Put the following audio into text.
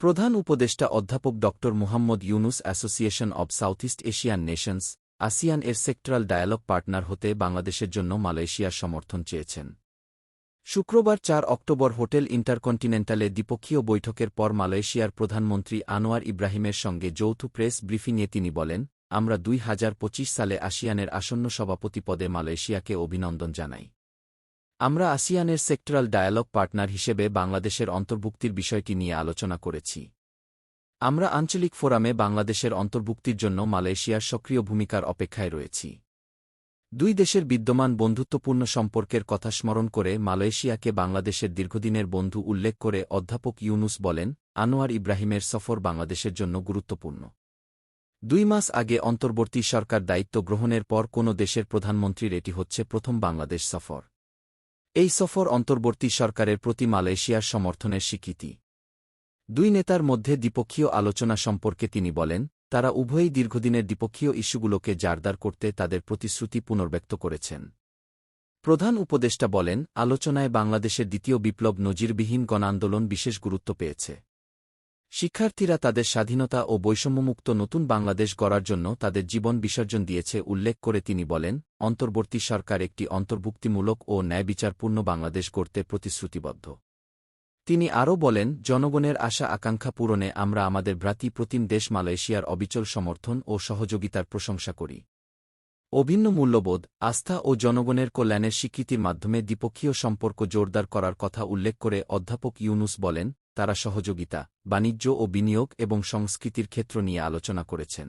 প্রধান উপদেষ্টা অধ্যাপক ড. Muhammad Yunus association of southeast Asian Nations ASEAN এর সেক্টরাল ডায়ালগ পার্টনার হতে বাংলাদেশের জন্য মালয়েশিয়ার সমর্থন চেয়েছেন। শুক্রবার ৪ অক্টোবর হোটেল ইন্টারকন্টিনেন্টালে দ্বিপক্ষীয় বৈঠকের পর মালয়েশিয়ার প্রধানমন্ত্রী আনোয়ার ইব্রাহিমের সঙ্গে যৌথ প্রেস ব্রিফিংয়ে তিনি বলেন, আমরা ২০২৫ সালে আসিয়ানের আসন্ন সভাপতি পদে মালয়েশিয়াকে অভিনন্দন জানাই। আমরা আসিয়ানের সেক্টরাল ডায়ালগ পার্টনার হিসেবে বাংলাদেশের অন্তর্ভুক্তির বিষয়টি নিয়ে আলোচনা করেছি। আমরা আঞ্চলিক ফোরামে বাংলাদেশের অন্তর্ভুক্তির জন্য মালয়েশিয়ার সক্রিয় ভূমিকার অপেক্ষায় রয়েছি। দুই দেশের বিদ্যমান বন্ধুত্বপূর্ণ সম্পর্কের কথা স্মরণ করে মালয়েশিয়াকে বাংলাদেশের দীর্ঘদিনের বন্ধু উল্লেখ করে অধ্যাপক ইউনুস বলেন, আনোয়ার ইব্রাহিমের সফর বাংলাদেশের জন্য গুরুত্বপূর্ণ। ২ মাস আগে অন্তর্বর্তী সরকার দায়িত্ব গ্রহণের পর কোনো দেশের প্রধানমন্ত্রীর এটি হচ্ছে প্রথম বাংলাদেশ সফর। এই সফর অন্তর্বর্তী সরকারের প্রতি মালয়েশিয়ার সমর্থনের স্বীকৃতি। দুই নেতার মধ্যে দ্বিপক্ষীয় আলোচনা সম্পর্কে তিনি বলেন, তারা উভয়ই দীর্ঘদিনের দ্বিপক্ষীয় ইস্যুগুলোকে জারদার করতে তাদের প্রতিশ্রুতি পুনর্ব্যক্ত করেছেন। প্রধান উপদেষ্টা বলেন, আলোচনায় বাংলাদেশের দ্বিতীয় বিপ্লব নজিরবিহীন গণআন্দোলন বিশেষ গুরুত্ব পেয়েছে। শিক্ষার্থীরা তাদের স্বাধীনতা ও বৈষম্যমুক্ত নতুন বাংলাদেশ গড়ার জন্য তাদের জীবন বিসর্জন দিয়েছে উল্লেখ করে তিনি বলেন, অন্তর্বর্তী সরকার একটি অন্তর্ভুক্তিমূলক ও ন্যায়বিচারপূর্ণ বাংলাদেশ গড়তে প্রতিশ্রুতিবদ্ধ। তিনি আরও বলেন, জনগণের আশা আকাঙ্ক্ষা পূরণে আমরা আমাদের ভ্রাতৃপ্রতিম দেশ মালয়েশিয়ার অবিচল সমর্থন ও সহযোগিতার প্রশংসা করি। অভিন্ন মূল্যবোধ, আস্থা ও জনগণের কল্যাণের স্বীকৃতির মাধ্যমে দ্বিপক্ষীয় সম্পর্ক জোরদার করার কথা উল্লেখ করে অধ্যাপক ইউনুস বলেন, তারা সহযোগিতা, বাণিজ্য ও বিনিয়োগ এবং সংস্কৃতির ক্ষেত্র নিয়ে আলোচনা করেছেন।